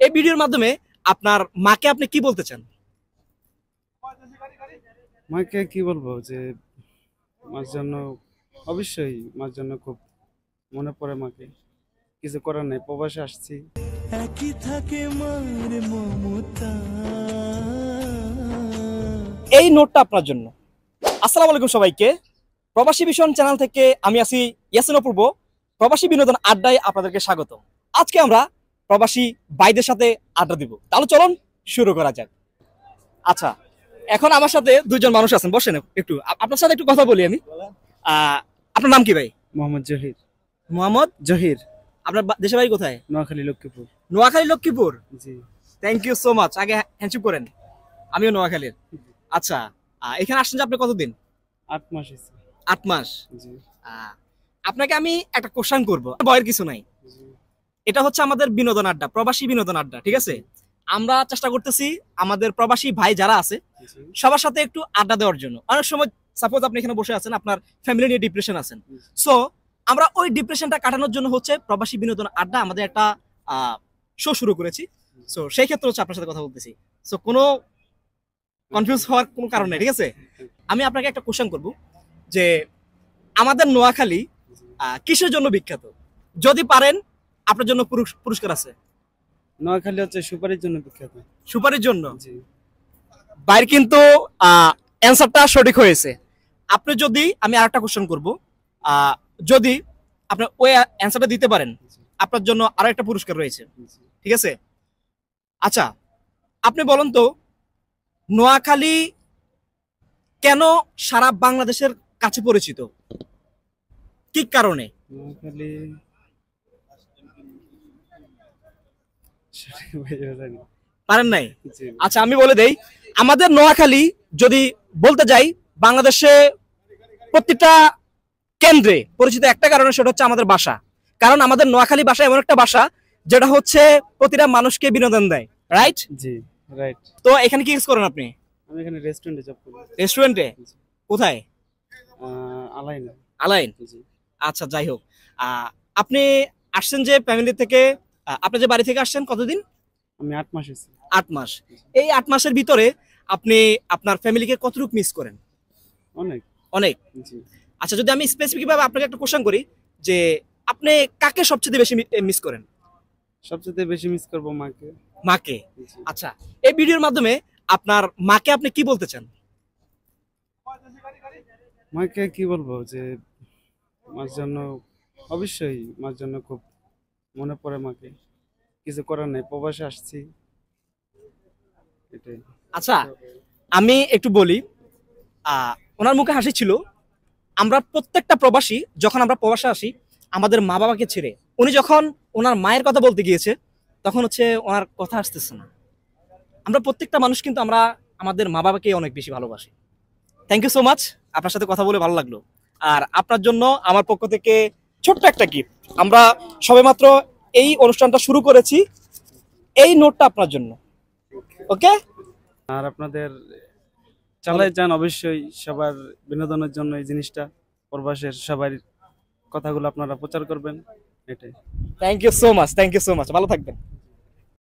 এই ভিডিওর মাধ্যমে আপনার মাকে আপনি কি বলতে চান? মাকে কি বলবো যে মার জন্য অবশ্যই মার জন্য খুব মনে পড়ে মাকে। কিছু করার নেই, প্রবাসে আসছি। একই থাকে মার মমতা। এই নোটটা আপনার জন্য। আসসালামু আলাইকুম সবাইকে। প্রবাসী ভিশন চ্যানেল থেকে আমি আছি ইয়াসিন অপূর্ব। প্রবাসী বিনোদন আড্ডায় আপনাদেরকে স্বাগত। আজকে আমরা প্রবাসী ভাইদের সাথে আড্ডা দিব। তাহলে চলুন শুরু করা যাক। আচ্ছা, এখন আমার সাথে দুইজন মানুষ আছেন, বসেন একটু। আপনার সাথে একটু কথা বলি আমি। আপনার নাম কি ভাই? মোহাম্মদ জহির। মোহাম্মদ জহির। আপনার দেশের বাড়ি কোথায়? নোয়াখালী, লক্ষ্মীপুর। নোয়াখালী, লক্ষ্মীপুর। জি। Thank you so much. আগে হ্যান্ডশেক করেন। আমিও নোয়াখালীর। আচ্ছা, এখানে আসছেন যে আপনি কতদিন? 8 মাস হয়েছে। 8 মাস। জি। আপনাকে আমি একটা কোশ্চেন করব, ভয়ের কিছু নাই। এটা হচ্ছে আমাদের বিনোদন আড্ডা, প্রবাসী বিনোদন আড্ডা, ঠিক আছে? আমরা চেষ্টা করতেছি আমাদের প্রবাসী ভাই যারা আছে সবার সাথে একটু আড্ডা দেওয়ার জন্য। অনেক সময় সাপোজ আপনি এখানে বসে আছেন, আপনার ফ্যামিলি নিয়ে ডিপ্রেশন আছেন, সো আমরা ওই ডিপ্রেশনটা কাটানোর জন্য হচ্ছে প্রবাসী বিনোদন আড্ডা আমাদের একটা শো শুরু করেছি। সো সেই ক্ষেত্রে হচ্ছে আপনার সাথে কথা বলতেছি। সো কোনো কনফিউজ হওয়ার কোনো কারণ নেই, ঠিক আছে? আমি আপনাকে একটা কোশ্চেন করব যে আমাদের নোয়াখালী কিসের জন্য বিখ্যাত? যদি পারেন আপনার জন্য পুরস্কার আছে। নোয়াখালী হচ্ছে সুপারির জন্য বিখ্যাত। সুপারির জন্য? জি। বাইর কিন্তু অ্যানসারটা সঠিক হয়েছে। আপনি যদি, আমি আরেকটা কোশ্চেন করব, যদি আপনি ওই অ্যানসারটা দিতে পারেন আপনার জন্য আরো একটা পুরস্কার রয়েছে, ঠিক আছে? আচ্ছা, আপনি বলুন তো নোয়াখালী কেন সারা বাংলাদেশের কাছে পরিচিত, কি কারণে? নোয়াখালী পারেন নাই? আচ্ছা, আমি বলে দেই, আমাদের নোয়াখালী যদি বলতে যাই বাংলাদেশে প্রত্যেকটা কেন্দ্রে পরিচিত একটা কারণে, সেটা হচ্ছে আমাদের ভাষা। কারণ আমাদের নোয়াখালী ভাষা এমন একটা ভাষা যেটা হচ্ছে প্রতিটা মানুষকে বিনোদন দেয়, রাইট? জি, রাইট। তো এখানে কি করেন আপনি? আমি এখানে রেস্টুরেন্টে জব করি। রেস্টুরেন্টে? কোথায়? আলাইন। আলাইন। জি। আচ্ছা, যাই হোক, আপনি আসছেন যে ফ্যামিলি থেকে, আপনি যে বাড়ি থেকে আসছেন কতদিন? আমি 8 মাস হয়েছে। 8 মাস। এই 8 মাসের ভিতরে আপনি আপনার ফ্যামিলিকে কতটুকু মিস করেন? অনেক। অনেক? জি। আচ্ছা, যদি আমি স্পেসিফিক ভাবে আপনাকে একটা কোশ্চেন করি যে আপনি কাকে সবচেয়ে বেশি মিস করেন? সবচেয়ে বেশি মিস করব মাকে। মাকে। জি। আচ্ছা, এই ভিডিওর মাধ্যমে আপনার মাকে আপনি কি বলতে চান? মাকে কি বলবো যে মার জন্য অবশ্যই মার জন্য খুব মনে পড়ে মাকে। কিছু করার নেই, প্রবাসে আসছি, এটাই। আচ্ছা, আমি একটু বলি, ওনার মুখে হাসি ছিল। আমরা প্রত্যেকটা প্রবাসী যখন আমরা প্রবাসে আসি আমাদের মা বাবাকে ছেড়ে, উনি যখন ওনার মায়ের কথা বলতে গিয়েছে তখন হচ্ছে ওনার কথা আসতেছে না। আমরা প্রত্যেকটা মানুষ কিন্তু আমরা আমাদের মা বাবাকে অনেক বেশি ভালোবাসি। থ্যাংক ইউ সো মাচ, আপনার সাথে কথা বলে ভালো লাগলো। আর আপনার জন্য আমার পক্ষ থেকে ছোট্ট একটা গিফট। আমরা সবেমাত্র এই অনুষ্ঠানটা শুরু করেছি, এই নোটটা আপনার জন্য, ওকে? আর আপনাদের চালাই যান অবশ্যই সবার বিনোদনের জন্য এই জিনিসটা, প্রবাসের সবার কথাগুলো আপনারা প্রচার করবেন, এটাই। Thank you so much, thank you so much, ভালো থাকবেন।